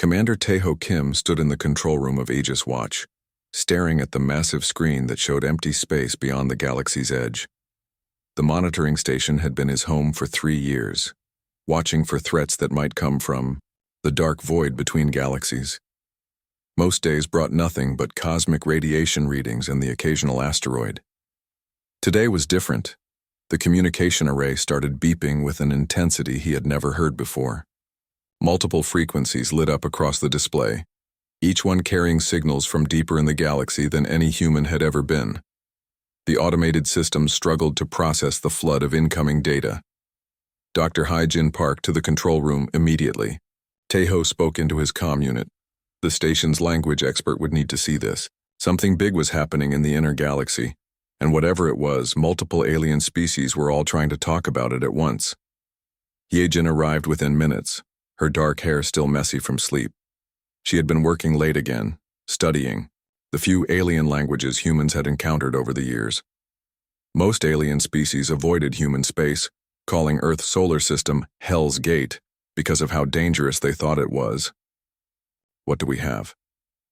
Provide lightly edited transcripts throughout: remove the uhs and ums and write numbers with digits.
Commander Taeho Kim stood in the control room of Aegis Watch, staring at the massive screen that showed empty space beyond the galaxy's edge. The monitoring station had been his home for 3 years, watching for threats that might come from the dark void between galaxies. Most days brought nothing but cosmic radiation readings and the occasional asteroid. Today was different. The communication array started beeping with an intensity he had never heard before. Multiple frequencies lit up across the display, each one carrying signals from deeper in the galaxy than any human had ever been. The automated systems struggled to process the flood of incoming data. Dr. Hai-Jin Park to the control room immediately. Taeho spoke into his comm unit. The station's language expert would need to see this. Something big was happening in the inner galaxy, and whatever it was, multiple alien species were all trying to talk about it at once. Ye-Jin arrived within minutes, her dark hair still messy from sleep. She had been working late again, studying the few alien languages humans had encountered over the years. Most alien species avoided human space, calling Earth's solar system Hell's Gate because of how dangerous they thought it was. "What do we have?"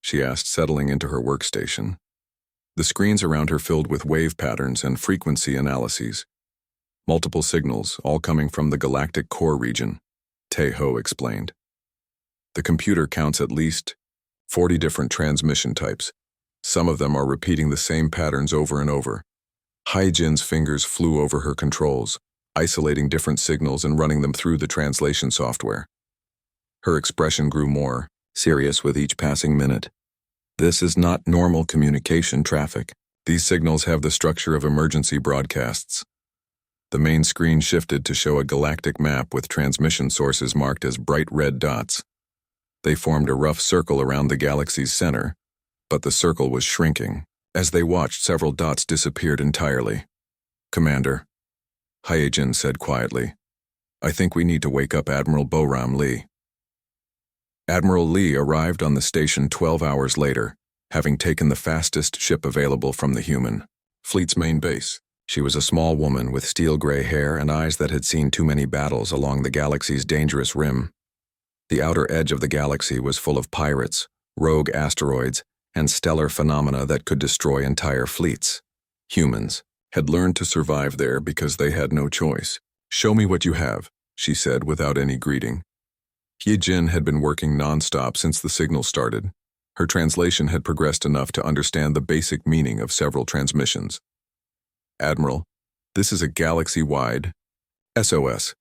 she asked, settling into her workstation. The screens around her filled with wave patterns and frequency analyses. Multiple signals, all coming from the galactic core region, Taeho explained. The computer counts at least 40 different transmission types. Some of them are repeating the same patterns over and over. Hai-Jin's fingers flew over her controls, isolating different signals and running them through the translation software. Her expression grew more serious with each passing minute. "This is not normal communication traffic. These signals have the structure of emergency broadcasts." The main screen shifted to show a galactic map with transmission sources marked as bright red dots. They formed a rough circle around the galaxy's center, but the circle was shrinking. As they watched, several dots disappeared entirely. "Commander," Hai-Jin said quietly, "I think we need to wake up Admiral Boram Lee." Admiral Lee arrived on the station 12 hours later, having taken the fastest ship available from the human fleet's main base. She was a small woman with steel-gray hair and eyes that had seen too many battles along the galaxy's dangerous rim. The outer edge of the galaxy was full of pirates, rogue asteroids, and stellar phenomena that could destroy entire fleets. Humans had learned to survive there because they had no choice. "Show me what you have," she said without any greeting. Ye-Jin had been working non-stop since the signal started. Her translation had progressed enough to understand the basic meaning of several transmissions. "Admiral, this is a galaxy-wide SOS.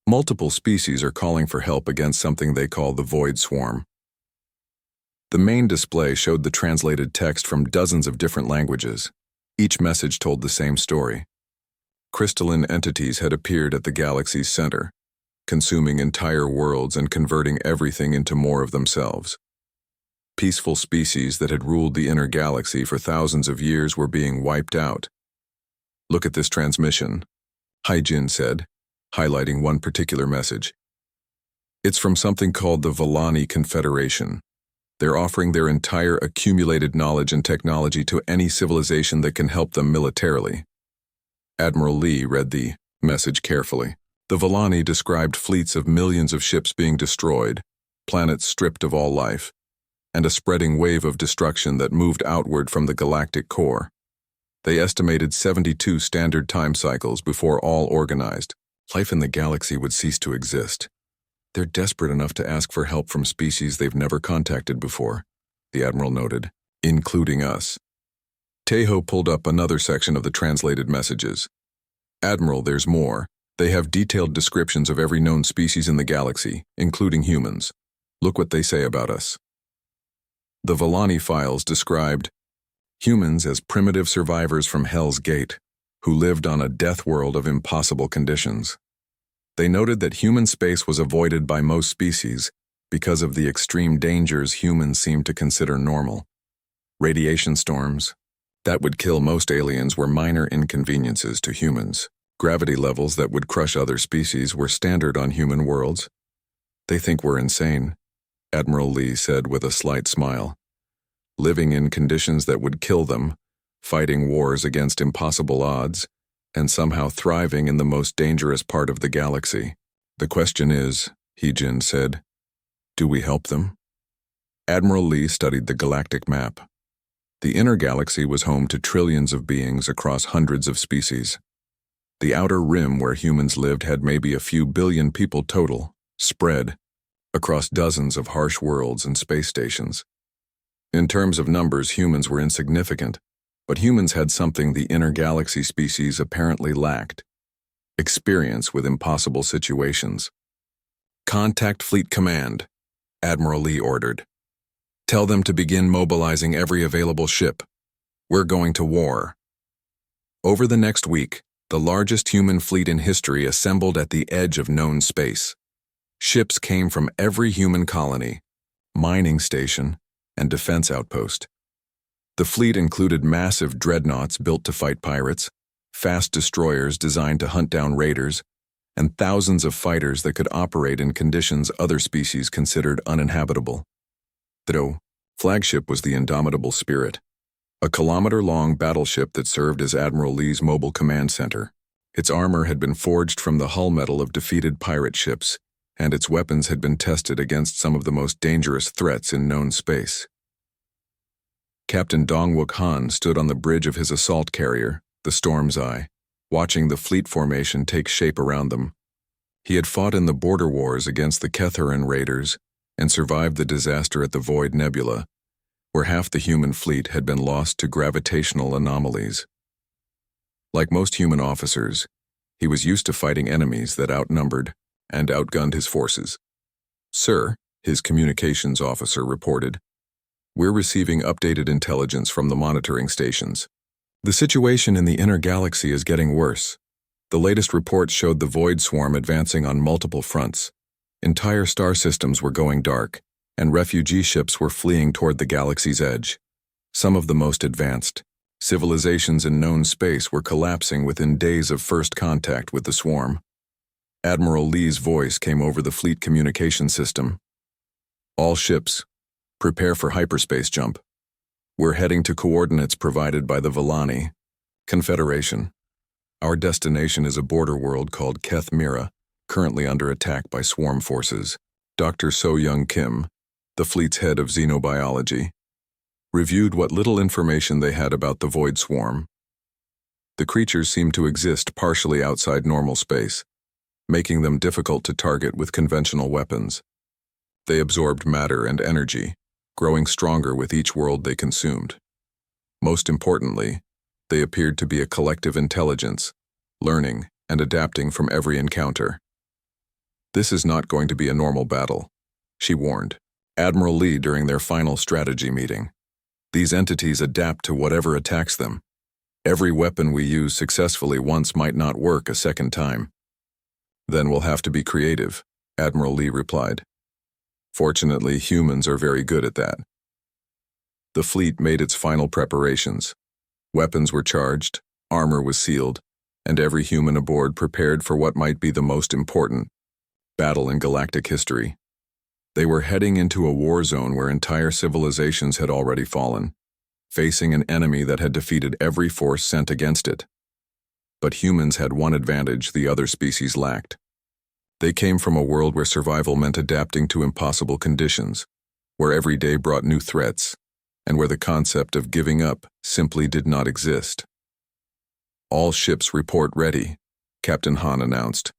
Multiple species are calling for help against something they call the Void Swarm." The main display showed the translated text from dozens of different languages. Each message told the same story. Crystalline entities had appeared at the galaxy's center, consuming entire worlds and converting everything into more of themselves. Peaceful species that had ruled the inner galaxy for thousands of years were being wiped out. "Look at this transmission," Hai-Jin said, highlighting one particular message. "It's from something called the Volani Confederation. They're offering their entire accumulated knowledge and technology to any civilization that can help them militarily." Admiral Lee read the message carefully. The Volani described fleets of millions of ships being destroyed, planets stripped of all life, and a spreading wave of destruction that moved outward from the galactic core. They estimated 72 standard time cycles before all organized life in the galaxy would cease to exist. "They're desperate enough to ask for help from species they've never contacted before," the Admiral noted, "including us." Taeho pulled up another section of the translated messages. "Admiral, there's more. They have detailed descriptions of every known species in the galaxy, including humans. Look what they say about us." The Volani files described humans as primitive survivors from Hell's Gate, who lived on a death world of impossible conditions. They noted that human space was avoided by most species because of the extreme dangers humans seemed to consider normal. Radiation storms that would kill most aliens were minor inconveniences to humans. Gravity levels that would crush other species were standard on human worlds. "They think we're insane," Admiral Lee said with a slight smile. "Living in conditions that would kill them, fighting wars against impossible odds, and somehow thriving in the most dangerous part of the galaxy. The question is," Hai-Jin said, "do we help them?" Admiral Lee studied the galactic map. The inner galaxy was home to trillions of beings across hundreds of species. The outer rim where humans lived had maybe a few billion people total, spread across dozens of harsh worlds and space stations. In terms of numbers, humans were insignificant, but humans had something the inner galaxy species apparently lacked: experience with impossible situations. "Contact Fleet Command," Admiral Lee ordered. "Tell them to begin mobilizing every available ship. We're going to war." Over the next week, the largest human fleet in history assembled at the edge of known space. Ships came from every human colony, mining station, and defense outpost. The fleet included massive dreadnoughts built to fight pirates, fast destroyers designed to hunt down raiders, and thousands of fighters that could operate in conditions other species considered uninhabitable. The flagship was the Indomitable Spirit, a kilometer-long battleship that served as Admiral Lee's mobile command center. Its armor had been forged from the hull metal of defeated pirate ships, and its weapons had been tested against some of the most dangerous threats in known space. Captain Dongwook Han stood on the bridge of his assault carrier, the Storm's Eye, watching the fleet formation take shape around them. He had fought in the border wars against the Ketharan raiders and survived the disaster at the Void Nebula, where half the human fleet had been lost to gravitational anomalies. Like most human officers, he was used to fighting enemies that outnumbered and outgunned his forces. "Sir," his communications officer reported, "we're receiving updated intelligence from the monitoring stations. The situation in the inner galaxy is getting worse. The latest reports showed the Void Swarm advancing on multiple fronts. Entire star systems were going dark, and refugee ships were fleeing toward the galaxy's edge. Some of the most advanced civilizations in known space were collapsing within days of first contact with the swarm." Admiral Lee's voice came over the fleet communication system. "All ships, prepare for hyperspace jump. We're heading to coordinates provided by the Villani Confederation. Our destination is a border world called Keth Mira, currently under attack by swarm forces." Dr. So-Young Kim, the fleet's head of xenobiology, reviewed what little information they had about the Void Swarm. The creatures seemed to exist partially outside normal space, making them difficult to target with conventional weapons. They absorbed matter and energy, growing stronger with each world they consumed. Most importantly, they appeared to be a collective intelligence, learning and adapting from every encounter. "This is not going to be a normal battle," she warned Admiral Lee during their final strategy meeting. "These entities adapt to whatever attacks them. Every weapon we use successfully once might not work a second time." "Then we'll have to be creative," Admiral Lee replied. "Fortunately, humans are very good at that." The fleet made its final preparations. Weapons were charged, armor was sealed, and every human aboard prepared for what might be the most important battle in galactic history. They were heading into a war zone where entire civilizations had already fallen, facing an enemy that had defeated every force sent against it. But humans had one advantage the other species lacked. They came from a world where survival meant adapting to impossible conditions, where every day brought new threats, and where the concept of giving up simply did not exist. "All ships report ready," Captain Han announced.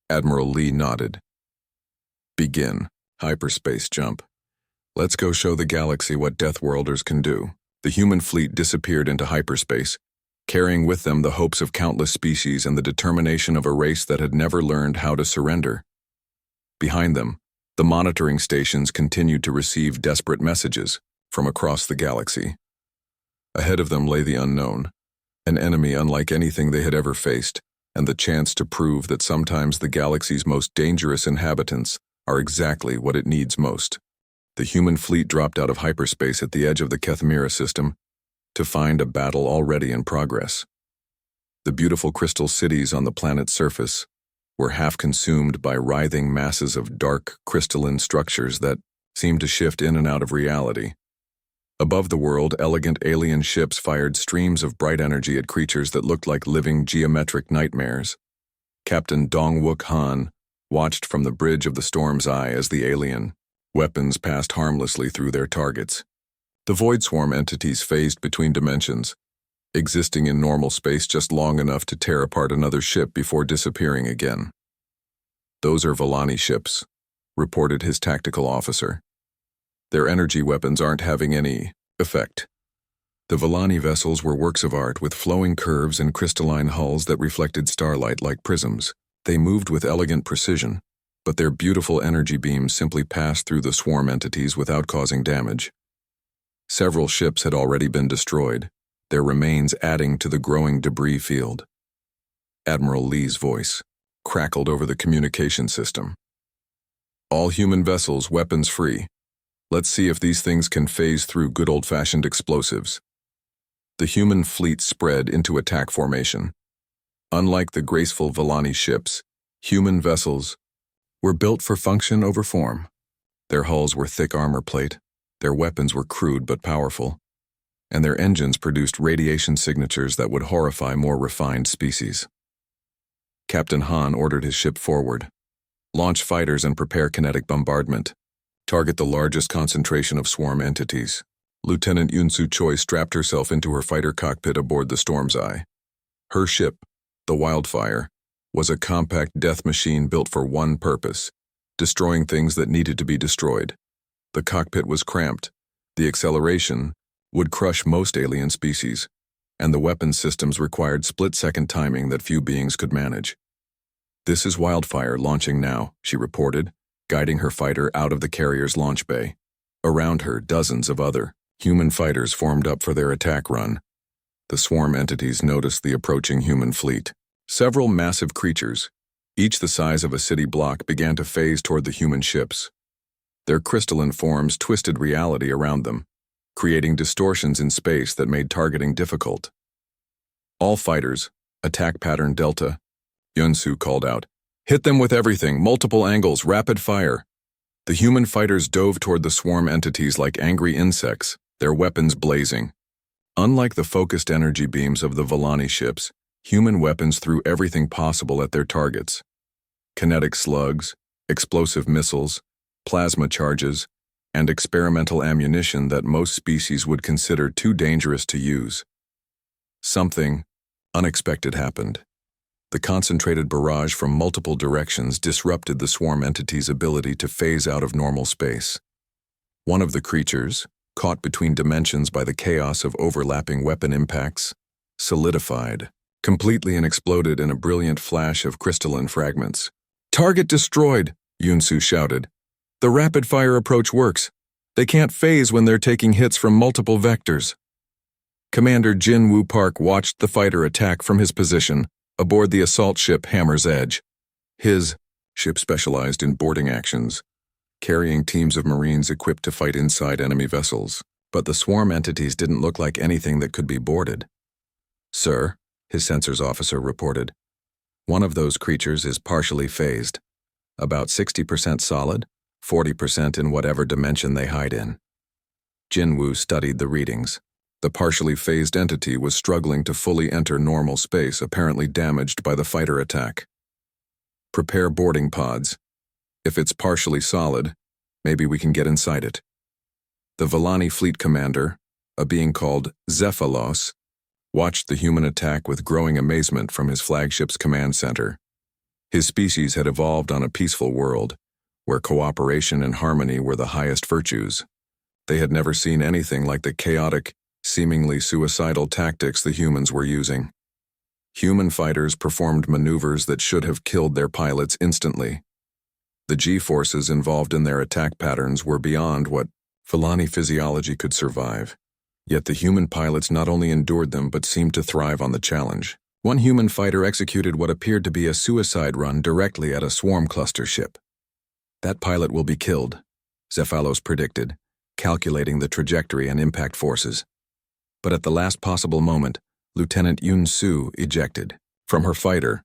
Admiral Lee nodded. "Begin. Hyperspace jump. Let's go show the galaxy what Deathworlders can do." The human fleet disappeared into hyperspace, carrying with them the hopes of countless species and the determination of a race that had never learned how to surrender. Behind them, the monitoring stations continued to receive desperate messages from across the galaxy. Ahead of them lay the unknown, an enemy unlike anything they had ever faced, and the chance to prove that sometimes the galaxy's most dangerous inhabitants are exactly what it needs most. The human fleet dropped out of hyperspace at the edge of the Kethmira system to find a battle already in progress. The beautiful crystal cities on the planet's surface were half consumed by writhing masses of dark, crystalline structures that seemed to shift in and out of reality. Above the world, elegant alien ships fired streams of bright energy at creatures that looked like living geometric nightmares. Captain Dongwook Han watched from the bridge of the Storm's Eye as the alien Weapons passed harmlessly through their targets. The Void Swarm entities phased between dimensions, existing in normal space just long enough to tear apart another ship before disappearing again. "Those are Volani ships," reported his tactical officer. "Their energy weapons aren't having any effect." The Volani vessels were works of art with flowing curves and crystalline hulls that reflected starlight like prisms. They moved with elegant precision, but their beautiful energy beams simply passed through the swarm entities without causing damage. Several ships had already been destroyed, their remains adding to the growing debris field. Admiral Lee's voice crackled over the communication system. "All human vessels weapons-free. Let's see if these things can phase through good old-fashioned explosives." The human fleet spread into attack formation. Unlike the graceful Volani ships, human vessels were built for function over form. Their hulls were thick armor plate, their weapons were crude but powerful, and their engines produced radiation signatures that would horrify more refined species. Captain Han ordered his ship forward. "Launch fighters and prepare kinetic bombardment. Target the largest concentration of swarm entities." Lieutenant Yunsu Choi strapped herself into her fighter cockpit aboard the Storm's Eye. Her ship, the Wildfire, was a compact death machine built for one purpose: destroying things that needed to be destroyed. The cockpit was cramped, the acceleration would crush most alien species, and the weapons systems required split-second timing that few beings could manage. "This is Wildfire launching now," she reported, guiding her fighter out of the carrier's launch bay. Around her, dozens of other human fighters formed up for their attack run. The swarm entities noticed the approaching human fleet. Several massive creatures, each the size of a city block, began to phase toward the human ships. Their crystalline forms twisted reality around them, creating distortions in space that made targeting difficult. "All fighters, attack pattern Delta," Yunsu called out. "Hit them with everything, multiple angles, rapid fire." The human fighters dove toward the swarm entities like angry insects, their weapons blazing. Unlike the focused energy beams of the Volani ships, human weapons threw everything possible at their targets. Kinetic slugs, explosive missiles, plasma charges, and experimental ammunition that most species would consider too dangerous to use. Something unexpected happened. The concentrated barrage from multiple directions disrupted the swarm entity's ability to phase out of normal space. One of the creatures, caught between dimensions by the chaos of overlapping weapon impacts, solidified, completely, and exploded in a brilliant flash of crystalline fragments. "Target destroyed," Yunsu shouted. "The rapid-fire approach works. They can't phase when they're taking hits from multiple vectors." Commander Jin Woo Park watched the fighter attack from his position aboard the assault ship Hammer's Edge. His ship specialized in boarding actions, carrying teams of Marines equipped to fight inside enemy vessels. But the swarm entities didn't look like anything that could be boarded. "Sir," his sensors officer reported, "one of those creatures is partially phased, about 60% solid, 40% in whatever dimension they hide in." Jinwoo studied the readings. The partially phased entity was struggling to fully enter normal space, apparently damaged by the fighter attack. "Prepare boarding pods. If it's partially solid, maybe we can get inside it." The Volani fleet commander, a being called Zephalos, watched the human attack with growing amazement from his flagship's command center. His species had evolved on a peaceful world, where cooperation and harmony were the highest virtues. They had never seen anything like the chaotic, seemingly suicidal tactics the humans were using. Human fighters performed maneuvers that should have killed their pilots instantly. The G-forces involved in their attack patterns were beyond what Volani physiology could survive. Yet the human pilots not only endured them but seemed to thrive on the challenge. One human fighter executed what appeared to be a suicide run directly at a swarm cluster ship. "That pilot will be killed," Zephalos predicted, calculating the trajectory and impact forces. But at the last possible moment, Lieutenant Yun Su ejected from her fighter,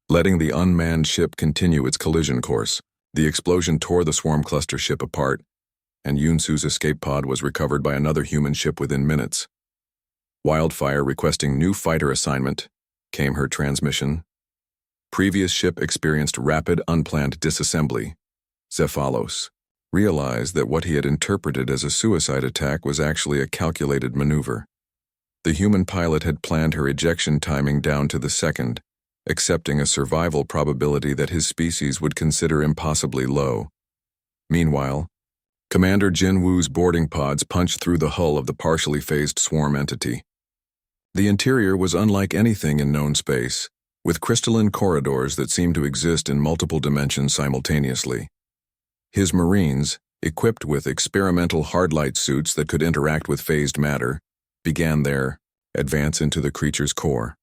letting the unmanned ship continue its collision course. The explosion tore the swarm cluster ship apart, and Yun Su's escape pod was recovered by another human ship within minutes. "Wildfire requesting new fighter assignment," came her transmission. "Previous ship experienced rapid unplanned disassembly. Zephalos." realized that what he had interpreted as a suicide attack was actually a calculated maneuver. The human pilot had planned her ejection timing down to the second, accepting a survival probability that his species would consider impossibly low. Meanwhile, Commander Jin Woo's boarding pods punched through the hull of the partially phased swarm entity. The interior was unlike anything in known space, with crystalline corridors that seemed to exist in multiple dimensions simultaneously. His Marines, equipped with experimental hardlight suits that could interact with phased matter, began their advance into the creature's core.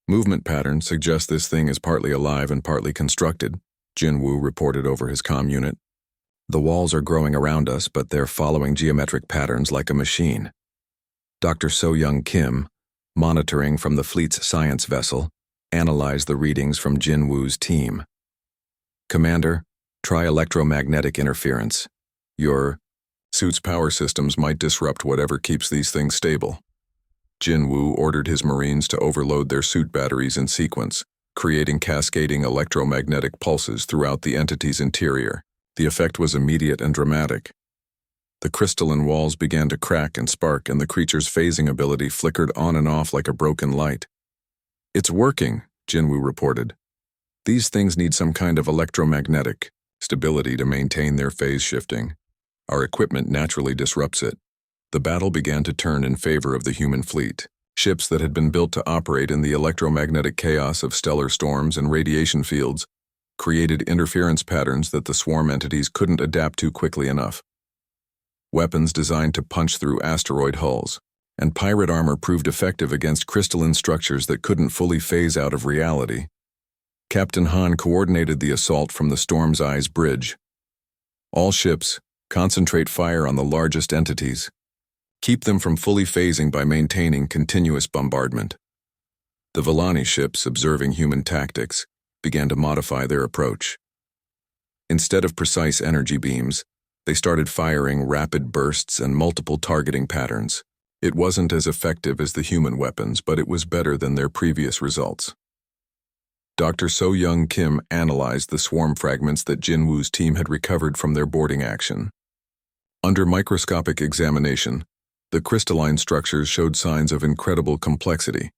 Movement patterns suggest this thing is partly alive and partly constructed, Jin Woo reported over his comm unit. The walls are growing around us, but they're following geometric patterns like a machine. Dr. So-Young Kim, monitoring from the fleet's science vessel, analyzed the readings from Jin Woo's team. Commander, try electromagnetic interference. Your suit's power systems might disrupt whatever keeps these things stable. Jin Woo ordered his Marines to overload their suit batteries in sequence, creating cascading electromagnetic pulses throughout the entity's interior. The effect was immediate and dramatic. The crystalline walls began to crack and spark, and the creature's phasing ability flickered on and off like a broken light. "It's working," Jin Woo reported. "These things need some kind of electromagnetic stability to maintain their phase shifting. Our equipment naturally disrupts it." The battle began to turn in favor of the human fleet. Ships that had been built to operate in the electromagnetic chaos of stellar storms and radiation fields created interference patterns that the swarm entities couldn't adapt to quickly enough. Weapons designed to punch through asteroid hulls, and pirate armor proved effective against crystalline structures that couldn't fully phase out of reality. Captain Han coordinated the assault from the Storm's Eyes bridge. "All ships, concentrate fire on the largest entities. Keep them from fully phasing by maintaining continuous bombardment." The Villani ships, observing human tactics, began to modify their approach. Instead of precise energy beams, they started firing rapid bursts and multiple targeting patterns. It wasn't as effective as the human weapons, but it was better than their previous results. Dr. So-Young Kim analyzed the swarm fragments that Jin Woo's team had recovered from their boarding action. Under microscopic examination, the crystalline structures showed signs of incredible complexity.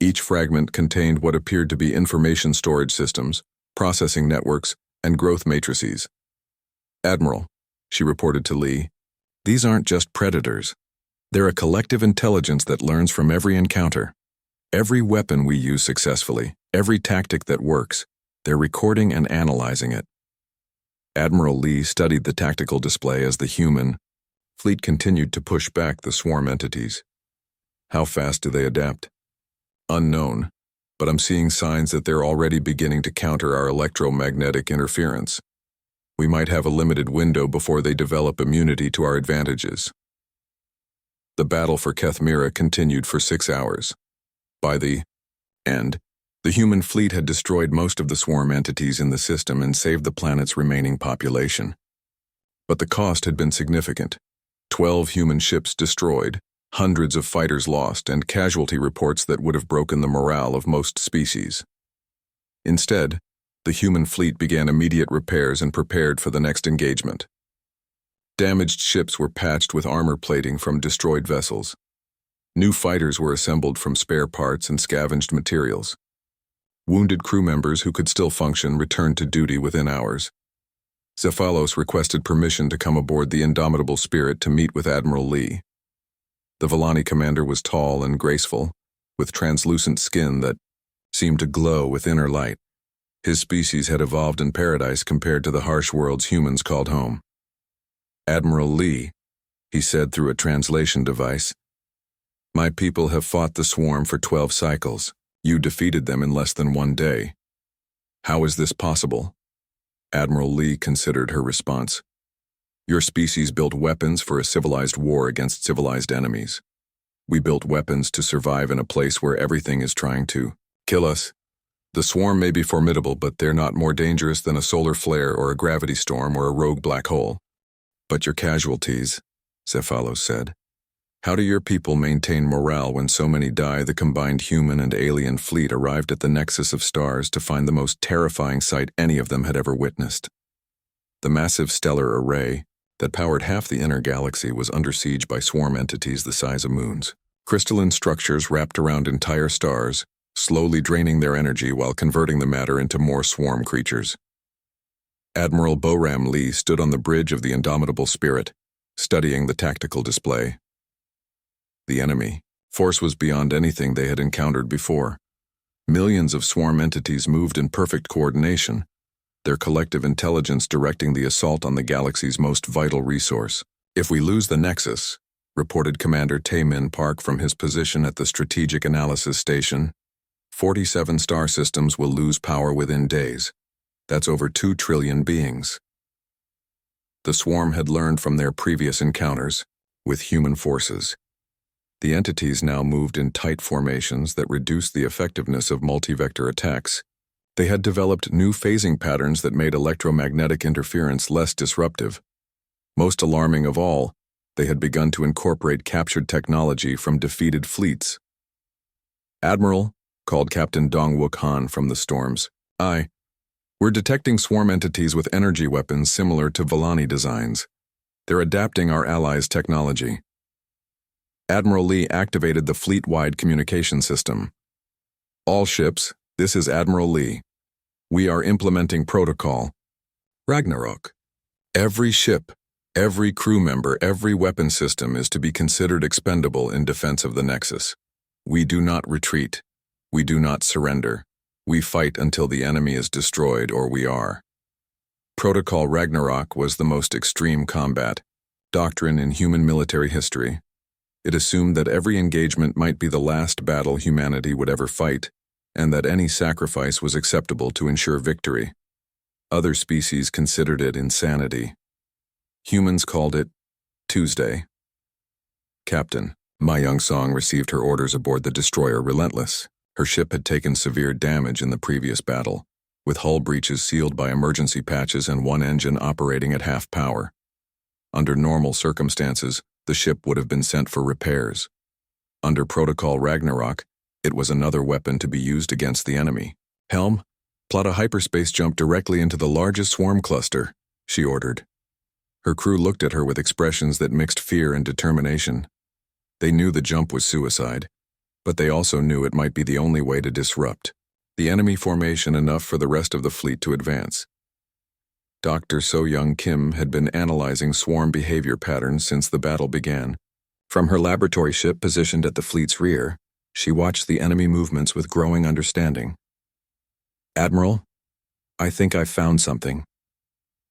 Each fragment contained what appeared to be information storage systems, processing networks, and growth matrices. "Admiral," she reported to Lee, "these aren't just predators. They're a collective intelligence that learns from every encounter. Every weapon we use successfully, every tactic that works, they're recording and analyzing it." Admiral Lee studied the tactical display as the human fleet continued to push back the swarm entities. "How fast do they adapt?" "Unknown, but I'm seeing signs that they're already beginning to counter our electromagnetic interference. We might have a limited window before they develop immunity to our advantages." The battle for Kethmira continued for 6 hours. By the end, the human fleet had destroyed most of the swarm entities in the system and saved the planet's remaining population. But the cost had been significant. 12 human ships destroyed, hundreds of fighters lost, and casualty reports that would have broken the morale of most species. Instead, the human fleet began immediate repairs and prepared for the next engagement. Damaged ships were patched with armor plating from destroyed vessels. New fighters were assembled from spare parts and scavenged materials. Wounded crew members who could still function returned to duty within hours. Zephalos requested permission to come aboard the Indomitable Spirit to meet with Admiral Lee. The Villani commander was tall and graceful, with translucent skin that seemed to glow with inner light. His species had evolved in paradise compared to the harsh worlds humans called home. "Admiral Lee," he said through a translation device, "my people have fought the swarm for 12 cycles. You defeated them in less than 1 day. How is this possible?" Admiral Lee considered her response. "Your species built weapons for a civilized war against civilized enemies. We built weapons to survive in a place where everything is trying to kill us. The swarm may be formidable, but they're not more dangerous than a solar flare or a gravity storm or a rogue black hole." "But your casualties," Zephalos said. "How do your people maintain morale when so many die?" The combined human and alien fleet arrived at the nexus of stars to find the most terrifying sight any of them had ever witnessed. The massive stellar array that powered half the inner galaxy was under siege by swarm entities the size of moons. Crystalline structures wrapped around entire stars, slowly draining their energy while converting the matter into more swarm creatures. Admiral Boram Lee stood on the bridge of the Indomitable Spirit, studying the tactical display. The enemy force was beyond anything they had encountered before. Millions of swarm entities moved in perfect coordination, their collective intelligence directing the assault on the galaxy's most vital resource. "If we lose the Nexus," reported Commander Tae-Min Park from his position at the Strategic Analysis Station, 47 star systems will lose power within days. That's over 2 trillion beings. The swarm had learned from their previous encounters with human forces. The entities now moved in tight formations that reduced the effectiveness of multi-vector attacks. They had developed new phasing patterns that made electromagnetic interference less disruptive. Most alarming of all, they had begun to incorporate captured technology from defeated fleets. "Admiral," called Captain Dong-Wook Han from the storms. We're detecting swarm entities with energy weapons similar to Volani designs. They're adapting our allies' technology." Admiral Lee activated the fleet-wide communication system. "All ships, this is Admiral Lee. We are implementing protocol. Ragnarok. Every ship, every crew member, every weapon system is to be considered expendable in defense of the Nexus. We do not retreat. We do not surrender. We fight until the enemy is destroyed or we are." Protocol Ragnarok was the most extreme combat doctrine in human military history. It assumed that every engagement might be the last battle humanity would ever fight, and that any sacrifice was acceptable to ensure victory. Other species considered it insanity. Humans called it Tuesday. Captain Ma Young-song received her orders aboard the destroyer Relentless. Her ship had taken severe damage in the previous battle, with hull breaches sealed by emergency patches and one engine operating at half power. Under normal circumstances, the ship would have been sent for repairs. Under Protocol Ragnarok, it was another weapon to be used against the enemy. "Helm, plot a hyperspace jump directly into the largest swarm cluster," she ordered. Her crew looked at her with expressions that mixed fear and determination. They knew the jump was suicide, but they also knew it might be the only way to disrupt the enemy formation enough for the rest of the fleet to advance. Dr. So-Young Kim had been analyzing swarm behavior patterns since the battle began. From her laboratory ship positioned at the fleet's rear, she watched the enemy movements with growing understanding. "Admiral, I think I've found something.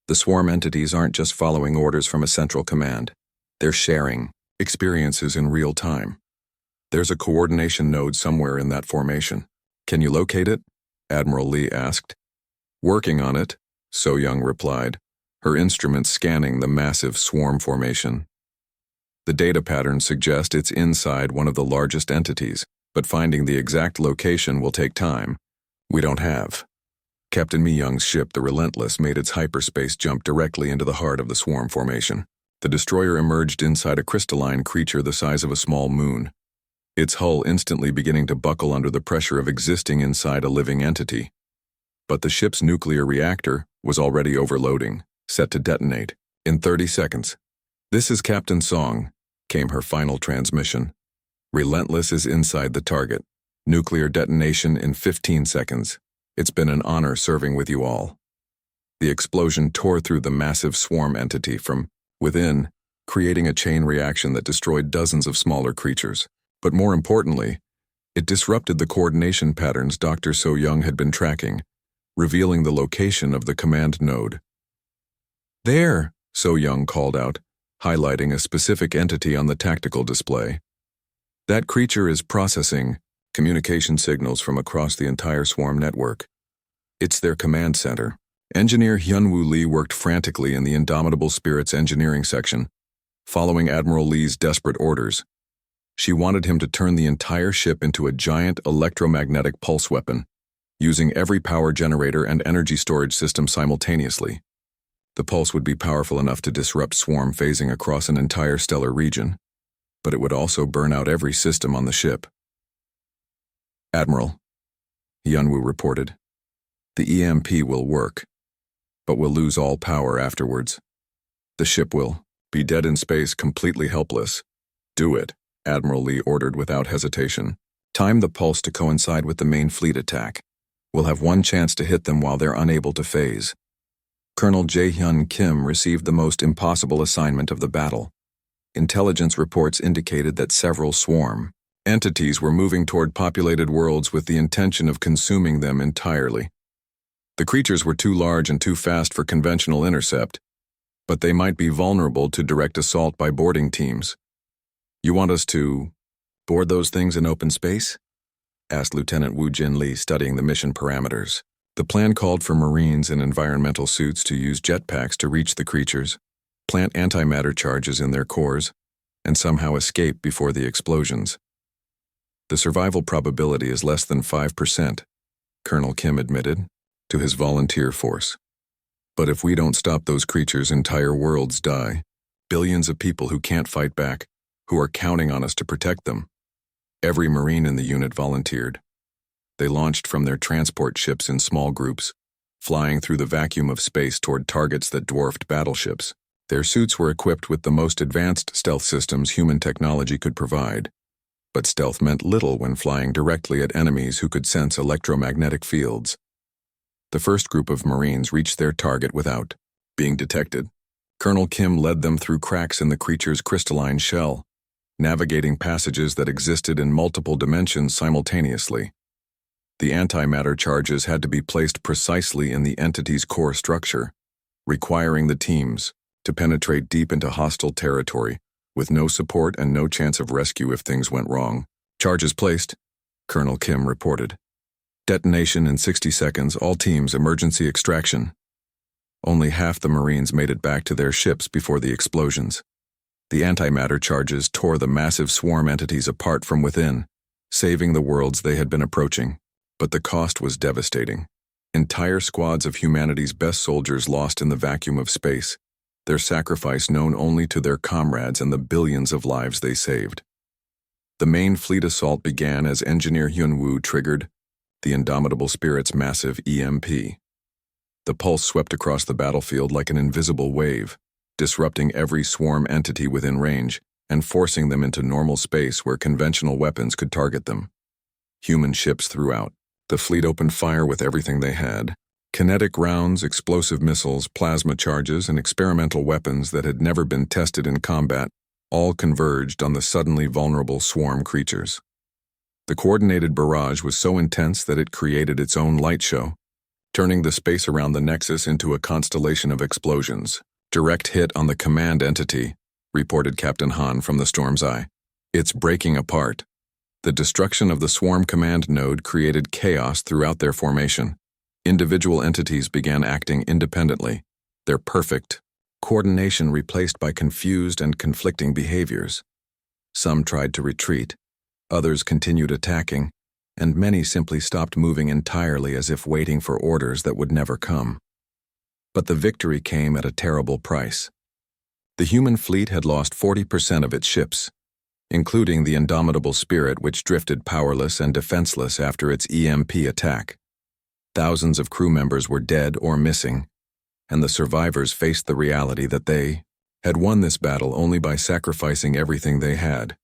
The swarm entities aren't just following orders from a central command. They're sharing experiences in real time. There's a coordination node somewhere in that formation. Can you locate it?" Admiral Lee asked. "Working on it," So-Young replied, her instruments scanning the massive swarm formation. The data patterns suggest it's inside one of the largest entities, but finding the exact location will take time. We don't have. Captain Mi Young's ship, the Relentless, made its hyperspace jump directly into the heart of the swarm formation. The destroyer emerged inside a crystalline creature the size of a small moon, its hull instantly beginning to buckle under the pressure of existing inside a living entity. But the ship's nuclear reactor was already overloading, set to detonate in 30 seconds. "This is Captain Song," came her final transmission. "Relentless is inside the target. Nuclear detonation in 15 seconds. It's been an honor serving with you all." The explosion tore through the massive swarm entity from within, creating a chain reaction that destroyed dozens of smaller creatures. But more importantly, it disrupted the coordination patterns Dr. So-Young had been tracking, revealing the location of the command node. "There," So-Young called out, highlighting a specific entity on the tactical display. "That creature is processing communication signals from across the entire swarm network. It's their command center." Engineer Hyun-Woo Lee worked frantically in the Indomitable Spirit's engineering section, following Admiral Lee's desperate orders. She wanted him to turn the entire ship into a giant electromagnetic pulse weapon, using every power generator and energy storage system simultaneously. The pulse would be powerful enough to disrupt swarm phasing across an entire stellar region, but it would also burn out every system on the ship. "Admiral," Hyun-Woo reported, "the EMP will work, but will lose all power afterwards. The ship will be dead in space, completely helpless. Do it, Admiral Lee ordered without hesitation. Time the pulse to coincide with the main fleet attack. We'll have one chance to hit them while they're unable to phase. Colonel Jae-hyun Kim received the most impossible assignment of the battle. Intelligence reports indicated that several swarm entities were moving toward populated worlds with the intention of consuming them entirely. The creatures were too large and too fast for conventional intercept, but they might be vulnerable to direct assault by boarding teams. You want us to board those things in open space? Asked Lieutenant Woo Jin Lee, studying the mission parameters. The plan called for Marines in environmental suits to use jetpacks to reach the creatures, plant antimatter charges in their cores, and somehow escape before the explosions. The survival probability is less than 5%, Colonel Kim admitted to his volunteer force. But if we don't stop those creatures, entire worlds die. Billions of people who can't fight back, who are counting on us to protect them. Every Marine in the unit volunteered. They launched from their transport ships in small groups, flying through the vacuum of space toward targets that dwarfed battleships. Their suits were equipped with the most advanced stealth systems human technology could provide. But stealth meant little when flying directly at enemies who could sense electromagnetic fields. The first group of Marines reached their target without being detected. Colonel Kim led them through cracks in the creature's crystalline shell, navigating passages that existed in multiple dimensions simultaneously. The antimatter charges had to be placed precisely in the entity's core structure, requiring the teams to penetrate deep into hostile territory with no support and no chance of rescue if things went wrong. Charges placed, Colonel Kim reported. Detonation in 60 seconds, all teams emergency extraction. Only half the Marines made it back to their ships before the explosions. The antimatter charges tore the massive swarm entities apart from within, saving the worlds they had been approaching. But the cost was devastating. Entire squads of humanity's best soldiers lost in the vacuum of space, their sacrifice known only to their comrades and the billions of lives they saved. The main fleet assault began as Engineer Hyun-woo triggered the Indomitable Spirit's massive EMP. The pulse swept across the battlefield like an invisible wave, disrupting every swarm entity within range and forcing them into normal space where conventional weapons could target them. Human ships throughout. The fleet opened fire with everything they had. Kinetic rounds, explosive missiles, plasma charges, and experimental weapons that had never been tested in combat all converged on the suddenly vulnerable swarm creatures. The coordinated barrage was so intense that it created its own light show, turning the space around the Nexus into a constellation of explosions. Direct hit on the command entity, reported Captain Han from the Storm's Eye. It's breaking apart. The destruction of the swarm command node created chaos throughout their formation. Individual entities began acting independently, their perfect coordination replaced by confused and conflicting behaviors. Some tried to retreat, others continued attacking, and many simply stopped moving entirely as if waiting for orders that would never come. But the victory came at a terrible price. The human fleet had lost 40% of its ships, including the Indomitable Spirit, which drifted powerless and defenseless after its EMP attack. Thousands of crew members were dead or missing, and the survivors faced the reality that they had won this battle only by sacrificing everything they had.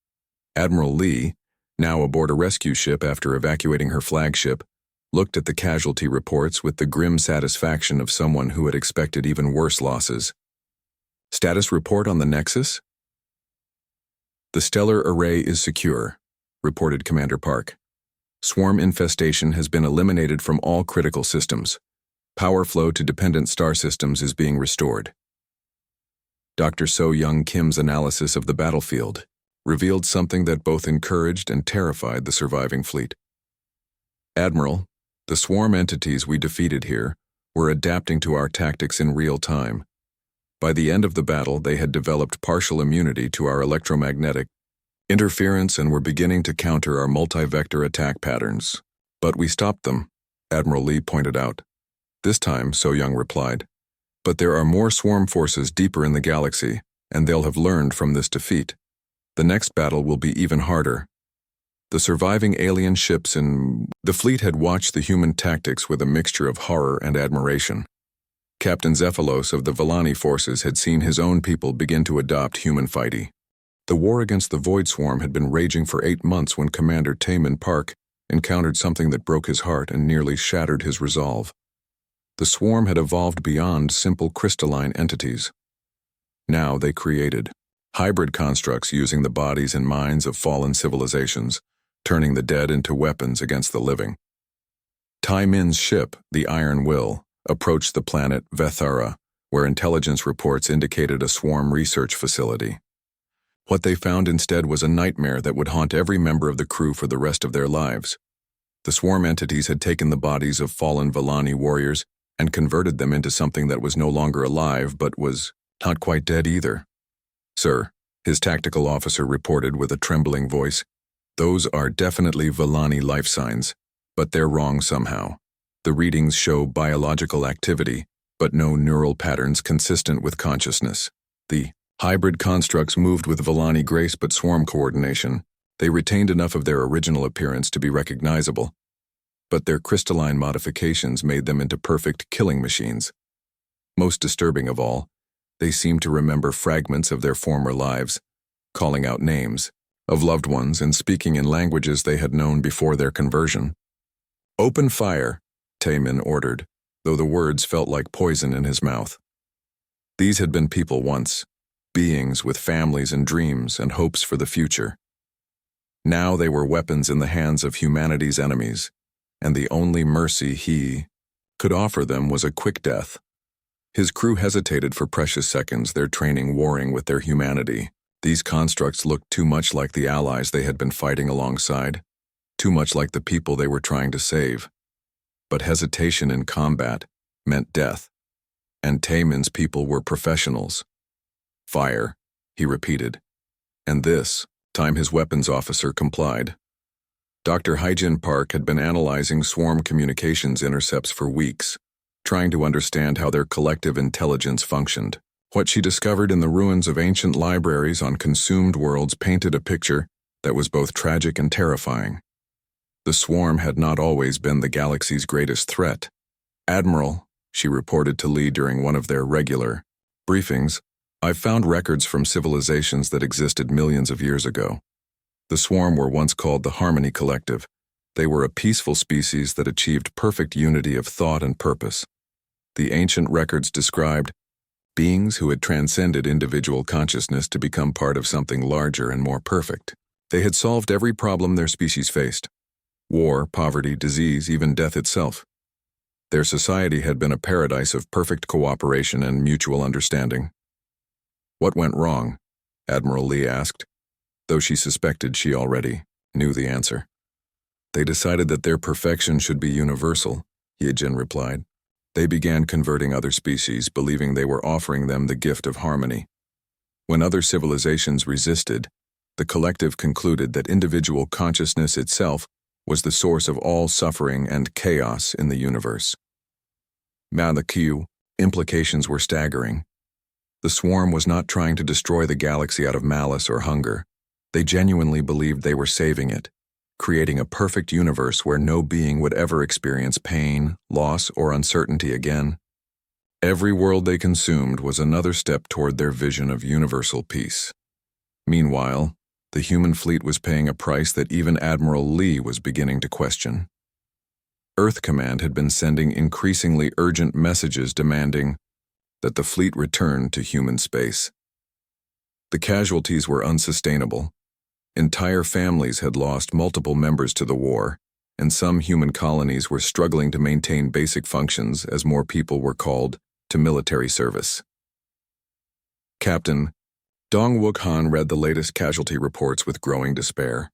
Admiral Lee, now aboard a rescue ship after evacuating her flagship, looked at the casualty reports with the grim satisfaction of someone who had expected even worse losses. Status report on the Nexus? The stellar array is secure, reported Commander Park. Swarm infestation has been eliminated from all critical systems. Power flow to dependent star systems is being restored. Dr. So-Young Kim's analysis of the battlefield revealed something that both encouraged and terrified the surviving fleet. Admiral, the swarm entities we defeated here were adapting to our tactics in real time. By the end of the battle, they had developed partial immunity to our electromagnetic interference and were beginning to counter our multi-vector attack patterns. But we stopped them, Admiral Lee pointed out. This time, So-Young replied, but there are more swarm forces deeper in the galaxy, and they'll have learned from this defeat. The next battle will be even harder. The surviving alien ships in the fleet had watched the human tactics with a mixture of horror and admiration. Captain Zephylos of the Villani forces had seen his own people begin to adopt human fighting. The war against the Void Swarm had been raging for 8 months when Commander Taman Park encountered something that broke his heart and nearly shattered his resolve. The swarm had evolved beyond simple crystalline entities. Now they created hybrid constructs using the bodies and minds of fallen civilizations, turning the dead into weapons against the living. Tai Min's ship, the Iron Will, approached the planet Vethara, where intelligence reports indicated a swarm research facility. What they found instead was a nightmare that would haunt every member of the crew for the rest of their lives. The swarm entities had taken the bodies of fallen Villani warriors and converted them into something that was no longer alive but was not quite dead either. "Sir," his tactical officer reported with a trembling voice, "those are definitely Villani life signs, but they're wrong somehow. The readings show biological activity, but no neural patterns consistent with consciousness. The hybrid constructs moved with Villani grace but swarm coordination. They retained enough of their original appearance to be recognizable, but their crystalline modifications made them into perfect killing machines. Most disturbing of all, they seemed to remember fragments of their former lives, calling out names of loved ones and speaking in languages they had known before their conversion." "Open fire," Taman ordered, though the words felt like poison in his mouth. These had been people once, beings with families and dreams and hopes for the future. Now they were weapons in the hands of humanity's enemies, and the only mercy he could offer them was a quick death. His crew hesitated for precious seconds, their training warring with their humanity. These constructs looked too much like the allies they had been fighting alongside, too much like the people they were trying to save. But hesitation in combat meant death, and Taman's people were professionals. "Fire," he repeated, and this time his weapons officer complied. Dr. Hyjin Park had been analyzing swarm communications intercepts for weeks, trying to understand how their collective intelligence functioned. What she discovered in the ruins of ancient libraries on consumed worlds painted a picture that was both tragic and terrifying. The swarm had not always been the galaxy's greatest threat. "Admiral," she reported to Lee during one of their regular briefings, "I've found records from civilizations that existed millions of years ago. The swarm were once called the Harmony Collective. They were a peaceful species that achieved perfect unity of thought and purpose. The ancient records described beings who had transcended individual consciousness to become part of something larger and more perfect. They had solved every problem their species faced: war, poverty, disease, even death itself. Their society had been a paradise of perfect cooperation and mutual understanding." "What went wrong?" Admiral Lee asked, though she suspected she already knew the answer. "They decided that their perfection should be universal," Hyjin replied. "They began converting other species, believing they were offering them the gift of harmony. When other civilizations resisted, the collective concluded that individual consciousness itself was the source of all suffering and chaos in the universe." The implications were staggering. The swarm was not trying to destroy the galaxy out of malice or hunger. They genuinely believed they were saving it, creating a perfect universe where no being would ever experience pain, loss, or uncertainty again. Every world they consumed was another step toward their vision of universal peace. Meanwhile, the human fleet was paying a price that even Admiral Lee was beginning to question. Earth Command had been sending increasingly urgent messages demanding that the fleet return to human space. The casualties were unsustainable. Entire families had lost multiple members to the war, and some human colonies were struggling to maintain basic functions as more people were called to military service. Captain Dong-Wook Han read the latest casualty reports with growing despair.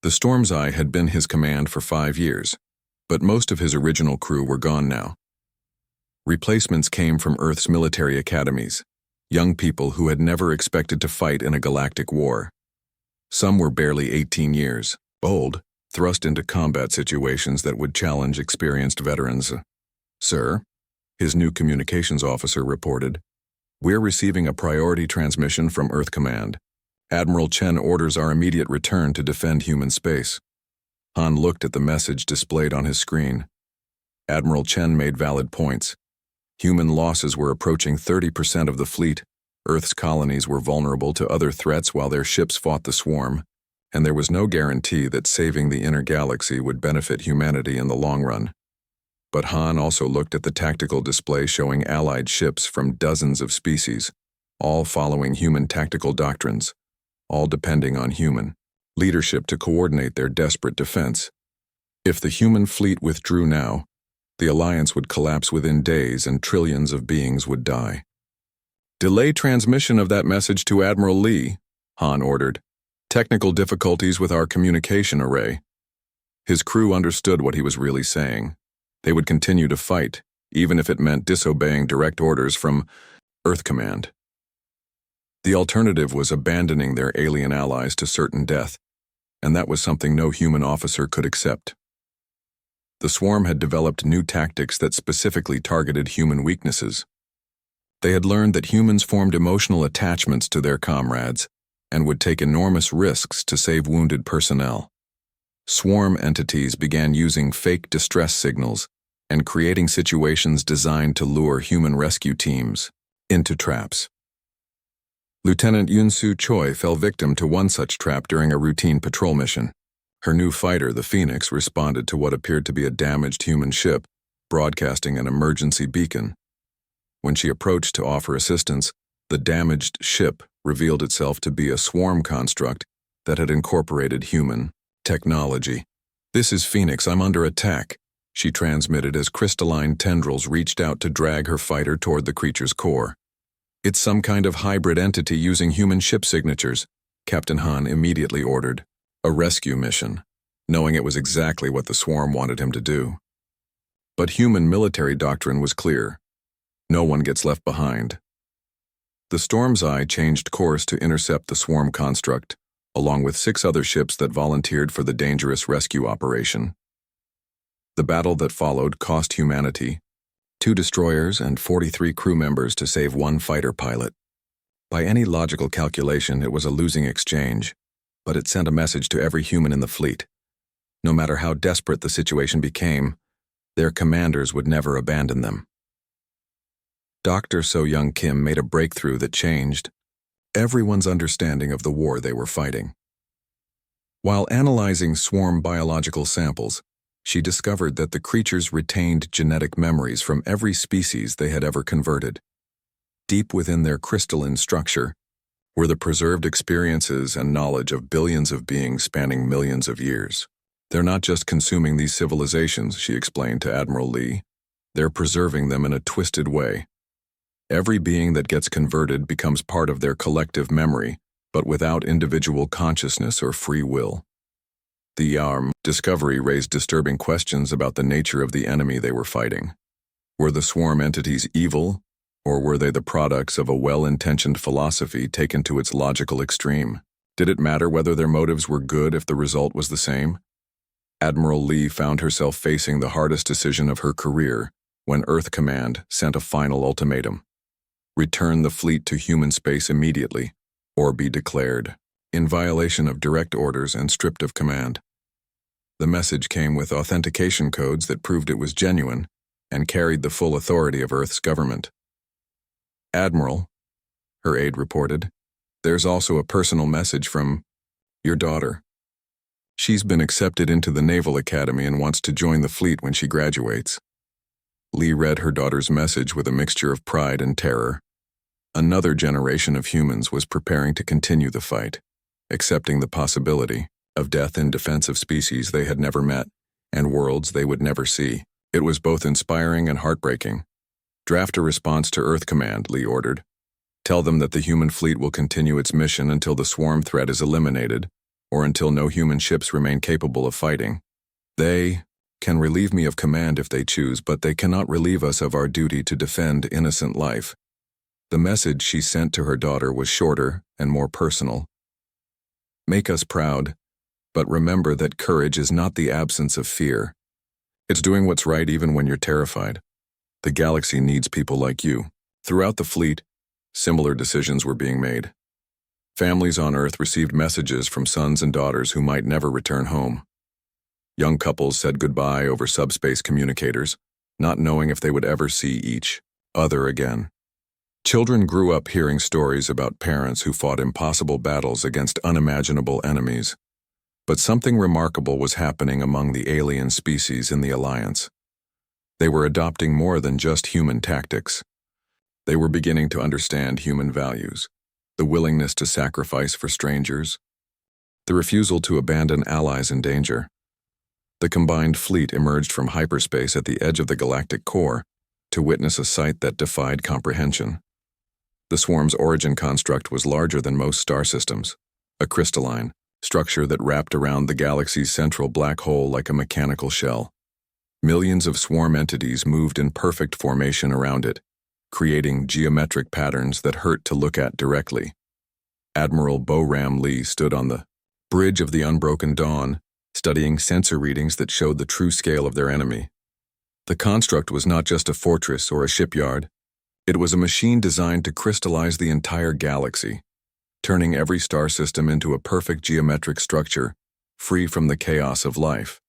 The Storm's Eye had been his command for 5 years, but most of his original crew were gone now. Replacements came from Earth's military academies, young people who had never expected to fight in a galactic war. Some were barely 18 years old, thrust into combat situations that would challenge experienced veterans. "Sir," his new communications officer reported, "we're receiving a priority transmission from Earth Command. Admiral Chen orders our immediate return to defend human space." Han looked at the message displayed on his screen. Admiral Chen made valid points. Human losses were approaching 30% of the fleet. Earth's colonies were vulnerable to other threats while their ships fought the swarm, and there was no guarantee that saving the inner galaxy would benefit humanity in the long run. But Han also looked at the tactical display showing allied ships from dozens of species, all following human tactical doctrines, all depending on human leadership to coordinate their desperate defense. If the human fleet withdrew now, the alliance would collapse within days and trillions of beings would die. "Delay transmission of that message to Admiral Lee," Han ordered. "Technical difficulties with our communication array." His crew understood what he was really saying. They would continue to fight, even if it meant disobeying direct orders from Earth Command. The alternative was abandoning their alien allies to certain death, and that was something no human officer could accept. The swarm had developed new tactics that specifically targeted human weaknesses. They had learned that humans formed emotional attachments to their comrades and would take enormous risks to save wounded personnel. Swarm entities began using fake distress signals and creating situations designed to lure human rescue teams into traps. Lieutenant Yun-Soo Choi fell victim to one such trap during a routine patrol mission. Her new fighter, the Phoenix, responded to what appeared to be a damaged human ship, broadcasting an emergency beacon. When she approached to offer assistance, the damaged ship revealed itself to be a swarm construct that had incorporated human technology. "This is Phoenix, I'm under attack," she transmitted as crystalline tendrils reached out to drag her fighter toward the creature's core. "It's some kind of hybrid entity using human ship signatures," Captain Han immediately ordered. A rescue mission, knowing it was exactly what the swarm wanted him to do. But human military doctrine was clear. No one gets left behind. The Storm's Eye changed course to intercept the swarm construct, along with 6 other ships that volunteered for the dangerous rescue operation. The battle that followed cost humanity 2 destroyers and 43 crew members to save 1 fighter pilot. By any logical calculation, it was a losing exchange, but it sent a message to every human in the fleet. No matter how desperate the situation became, their commanders would never abandon them. Dr. So-Young Kim made a breakthrough that changed everyone's understanding of the war they were fighting. While analyzing swarm biological samples, she discovered that the creatures retained genetic memories from every species they had ever converted. Deep within their crystalline structure were the preserved experiences and knowledge of billions of beings spanning millions of years. "They're not just consuming these civilizations," she explained to Admiral Lee. "They're preserving them in a twisted way. Every being that gets converted becomes part of their collective memory, but without individual consciousness or free will." The discovery raised disturbing questions about the nature of the enemy they were fighting. Were the swarm entities evil, or were they the products of a well-intentioned philosophy taken to its logical extreme? Did it matter whether their motives were good if the result was the same? Admiral Lee found herself facing the hardest decision of her career when Earth Command sent a final ultimatum: return the fleet to human space immediately, or be declared in violation of direct orders and stripped of command. The message came with authentication codes that proved it was genuine and carried the full authority of Earth's government. "Admiral," her aide reported, "there's also a personal message from your daughter. She's been accepted into the Naval Academy and wants to join the fleet when she graduates." Lee read her daughter's message with a mixture of pride and terror. Another generation of humans was preparing to continue the fight, accepting the possibility of death in defense of species they had never met and worlds they would never see. It was both inspiring and heartbreaking. "Draft a response to Earth Command," Lee ordered. "Tell them that the human fleet will continue its mission until the swarm threat is eliminated, or until no human ships remain capable of fighting. They can relieve me of command if they choose, but they cannot relieve us of our duty to defend innocent life." The message she sent to her daughter was shorter and more personal. "Make us proud, but remember that courage is not the absence of fear. It's doing what's right even when you're terrified. The galaxy needs people like you." Throughout the fleet, similar decisions were being made. Families on Earth received messages from sons and daughters who might never return home. Young couples said goodbye over subspace communicators, not knowing if they would ever see each other again. Children grew up hearing stories about parents who fought impossible battles against unimaginable enemies. But something remarkable was happening among the alien species in the Alliance. They were adopting more than just human tactics. They were beginning to understand human values, the willingness to sacrifice for strangers, the refusal to abandon allies in danger. The combined fleet emerged from hyperspace at the edge of the galactic core to witness a sight that defied comprehension. The swarm's origin construct was larger than most star systems, a crystalline structure that wrapped around the galaxy's central black hole like a mechanical shell. Millions of swarm entities moved in perfect formation around it, creating geometric patterns that hurt to look at directly. Admiral Bo-Ram Lee stood on the bridge of the Unbroken Dawn, studying sensor readings that showed the true scale of their enemy. The construct was not just a fortress or a shipyard. It was a machine designed to crystallize the entire galaxy, turning every star system into a perfect geometric structure, free from the chaos of life.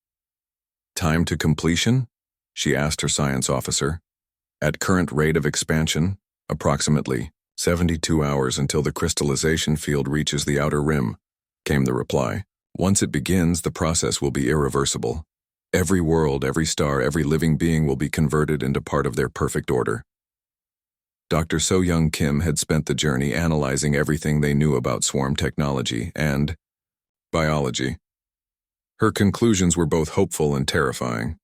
Time to completion? She asked her science officer. At current rate of expansion, approximately 72 hours until the crystallization field reaches the outer rim, came the reply. Once it begins, the process will be irreversible. Every world, every star, every living being will be converted into part of their perfect order. Dr. So-Young Kim had spent the journey analyzing everything they knew about swarm technology and biology. Her conclusions were both hopeful and terrifying.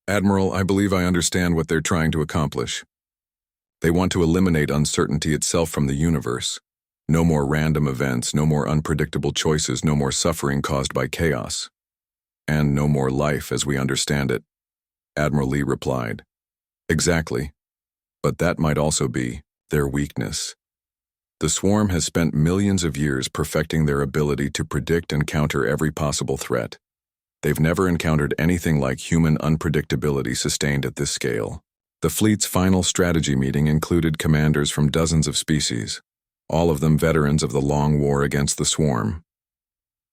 Admiral, I believe I understand what they're trying to accomplish. They want to eliminate uncertainty itself from the universe. No more random events, no more unpredictable choices, no more suffering caused by chaos. And no more life as we understand it, Admiral Lee replied. Exactly. But that might also be their weakness. The swarm has spent millions of years perfecting their ability to predict and counter every possible threat. They've never encountered anything like human unpredictability sustained at this scale. The fleet's final strategy meeting included commanders from dozens of species, all of them veterans of the long war against the swarm.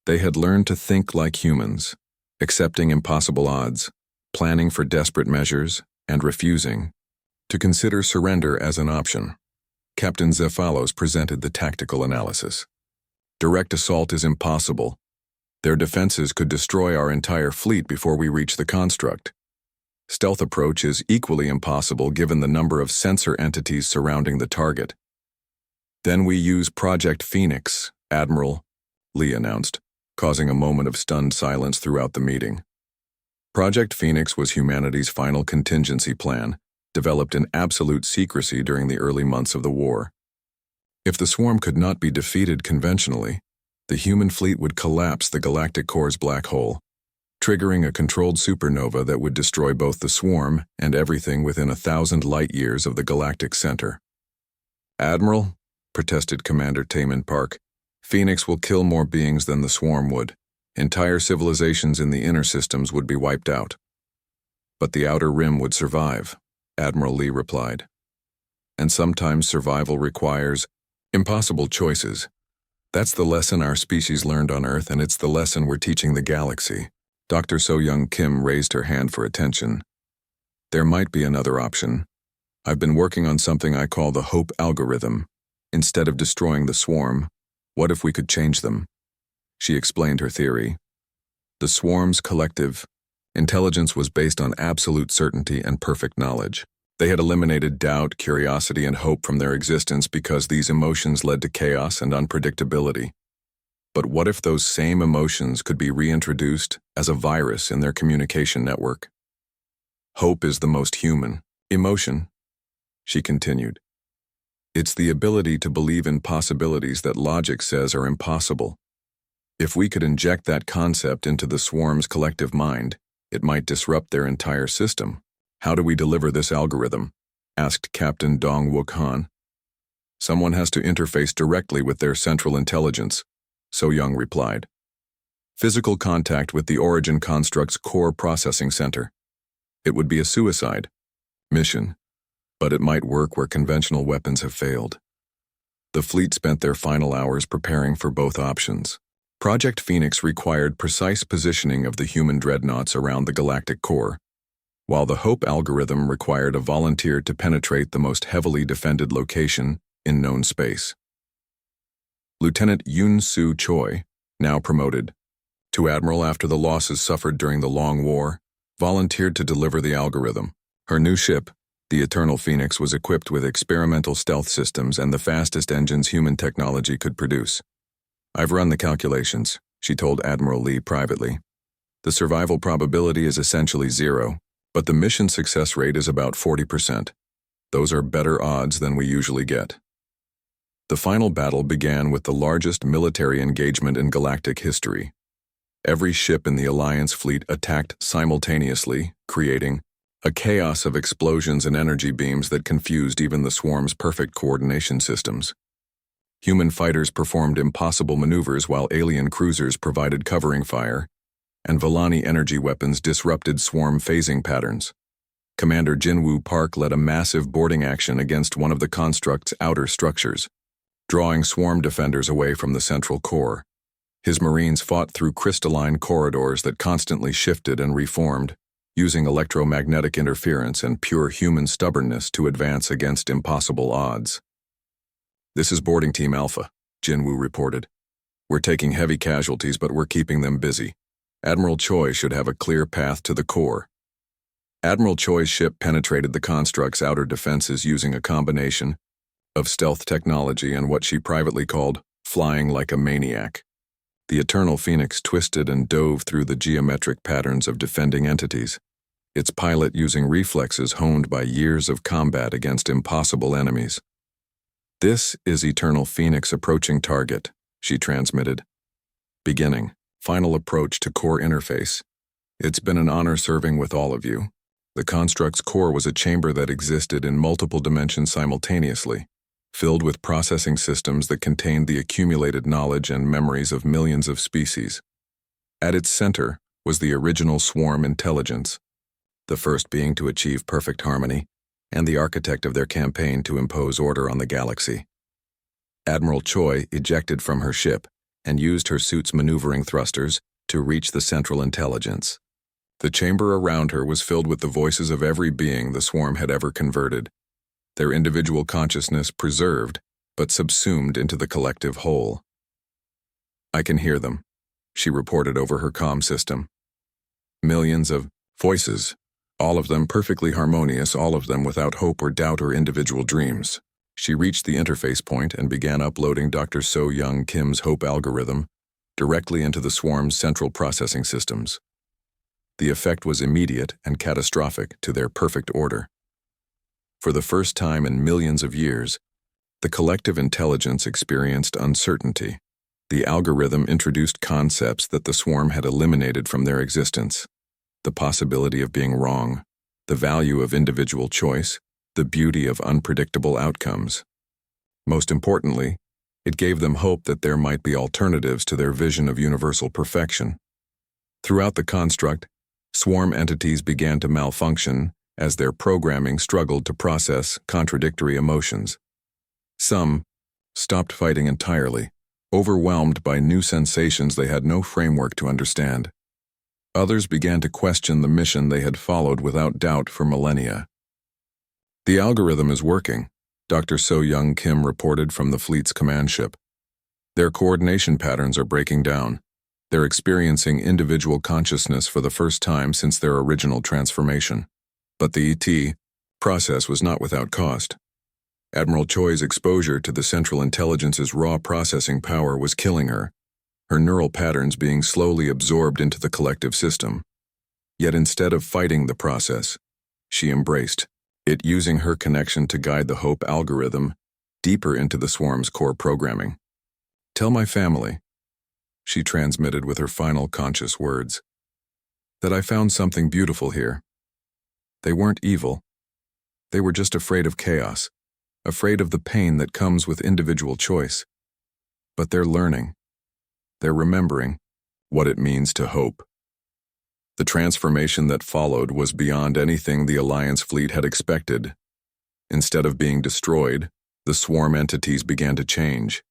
They had learned to think like humans, accepting impossible odds, planning for desperate measures, and refusing to consider surrender as an option. Captain Zephalos presented the tactical analysis. Direct assault is impossible. Their defenses could destroy our entire fleet before we reach the construct. Stealth approach is equally impossible given the number of sensor entities surrounding the target. Then we use Project Phoenix, Admiral Lee announced, causing a moment of stunned silence throughout the meeting. Project Phoenix was humanity's final contingency plan, developed in absolute secrecy during the early months of the war. If the swarm could not be defeated conventionally, the human fleet would collapse the galactic core's black hole, triggering a controlled supernova that would destroy both the swarm and everything within 1,000 light-years of the galactic center. Admiral, protested Commander Taman Park, Phoenix will kill more beings than the swarm would. Entire civilizations in the inner systems would be wiped out. But the outer rim would survive, Admiral Lee replied. And sometimes survival requires impossible choices. That's the lesson our species learned on Earth, and it's the lesson we're teaching the galaxy. Dr. So-Young Kim raised her hand for attention. There might be another option. I've been working on something I call the hope algorithm. Instead of destroying the swarm, what if we could change them? She explained her theory. The swarm's collective intelligence was based on absolute certainty and perfect knowledge. They had eliminated doubt, curiosity, and hope from their existence because these emotions led to chaos and unpredictability. But what if those same emotions could be reintroduced as a virus in their communication network? Hope is the most human emotion, she continued. It's the ability to believe in possibilities that logic says are impossible. If we could inject that concept into the swarm's collective mind, it might disrupt their entire system. How do we deliver this algorithm? Asked Captain Dong Wook Han. Someone has to interface directly with their central intelligence, So-Young replied. Physical contact with the origin construct's core processing center. It would be a suicide mission, but it might work where conventional weapons have failed. The fleet spent their final hours preparing for both options. Project Phoenix required precise positioning of the human dreadnoughts around the galactic core. while the HOPE algorithm required a volunteer to penetrate the most heavily defended location in known space. Lieutenant Yoon-Soo Choi, now promoted to admiral after the losses suffered during the Long War, volunteered to deliver the algorithm. Her new ship, the Eternal Phoenix, was equipped with experimental stealth systems and the fastest engines human technology could produce. "I've run the calculations," she told Admiral Lee privately. "The survival probability is essentially 0, but the mission success rate is about 40%. Those are better odds than we usually get." The final battle began with the largest military engagement in galactic history. Every ship in the Alliance fleet attacked simultaneously, creating a chaos of explosions and energy beams that confused even the swarm's perfect coordination systems. Human fighters performed impossible maneuvers while alien cruisers provided covering fire, and Volani energy weapons disrupted swarm phasing patterns. Commander Jinwoo Park led a massive boarding action against one of the construct's outer structures, drawing swarm defenders away from the central core. His Marines fought through crystalline corridors that constantly shifted and reformed, using electromagnetic interference and pure human stubbornness to advance against impossible odds. "This is Boarding Team Alpha," Jinwoo reported. "We're taking heavy casualties, but we're keeping them busy. Admiral Choi should have a clear path to the core." Admiral Choi's ship penetrated the construct's outer defenses using a combination of stealth technology and what she privately called flying like a maniac. The Eternal Phoenix twisted and dove through the geometric patterns of defending entities, its pilot using reflexes honed by years of combat against impossible enemies. "This is Eternal Phoenix approaching target," she transmitted. "Beginning. Final approach to core interface. It's been an honor serving with all of you." The construct's core was a chamber that existed in multiple dimensions simultaneously, filled with processing systems that contained the accumulated knowledge and memories of millions of species. At its center was the original swarm intelligence, the first being to achieve perfect harmony, and the architect of their campaign to impose order on the galaxy. Admiral Choi ejected from her ship and used her suit's maneuvering thrusters to reach the central intelligence. The chamber around her was filled with the voices of every being the swarm had ever converted, their individual consciousness preserved, but subsumed into the collective whole. "I can hear them," she reported over her comm system. "Millions of voices, all of them perfectly harmonious, all of them without hope or doubt or individual dreams." She reached the interface point and began uploading Dr. So-Young Kim's HOPE algorithm directly into the swarm's central processing systems. The effect was immediate and catastrophic to their perfect order. For the first time in millions of years, the collective intelligence experienced uncertainty. The algorithm introduced concepts that the swarm had eliminated from their existence: the possibility of being wrong, the value of individual choice, the beauty of unpredictable outcomes. Most importantly, it gave them hope that there might be alternatives to their vision of universal perfection. Throughout the construct, swarm entities began to malfunction as their programming struggled to process contradictory emotions. Some stopped fighting entirely, overwhelmed by new sensations they had no framework to understand. Others began to question the mission they had followed without doubt for millennia. "The algorithm is working," Dr. So-Young Kim reported from the fleet's command ship. "Their coordination patterns are breaking down. They're experiencing individual consciousness for the first time since their original transformation." But the ET process was not without cost. Admiral Choi's exposure to the Central Intelligence's raw processing power was killing her, her neural patterns being slowly absorbed into the collective system. Yet instead of fighting the process, she embraced it, using her connection to guide the HOPE algorithm deeper into the swarm's core programming. "Tell my family," she transmitted with her final conscious words, "that I found something beautiful here. They weren't evil. They were just afraid of chaos, afraid of the pain that comes with individual choice. But they're learning. They're remembering what it means to hope." The transformation that followed was beyond anything the Alliance fleet had expected. Instead of being destroyed, the swarm entities began to change.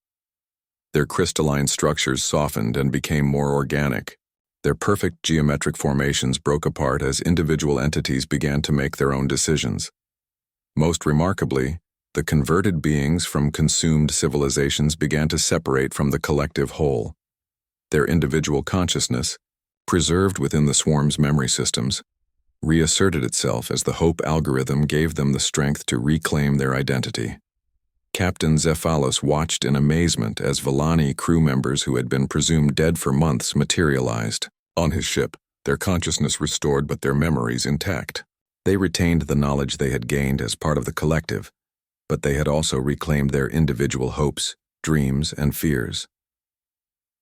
Their crystalline structures softened and became more organic, Their perfect geometric formations broke apart as individual entities began to make their own decisions. Most remarkably, the converted beings from consumed civilizations began to separate from the collective whole. Their individual consciousness, preserved within the swarm's memory systems, reasserted itself as the Hope algorithm gave them the strength to reclaim their identity. Captain Zephalos watched in amazement as Villani crew members who had been presumed dead for months materialized. On his ship, their consciousness restored but their memories intact. They retained the knowledge they had gained as part of the collective, but they had also reclaimed their individual hopes, dreams, and fears.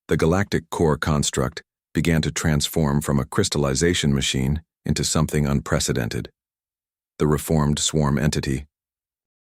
The galactic core construct began to transform from a crystallization machine into something unprecedented. The reformed swarm entity,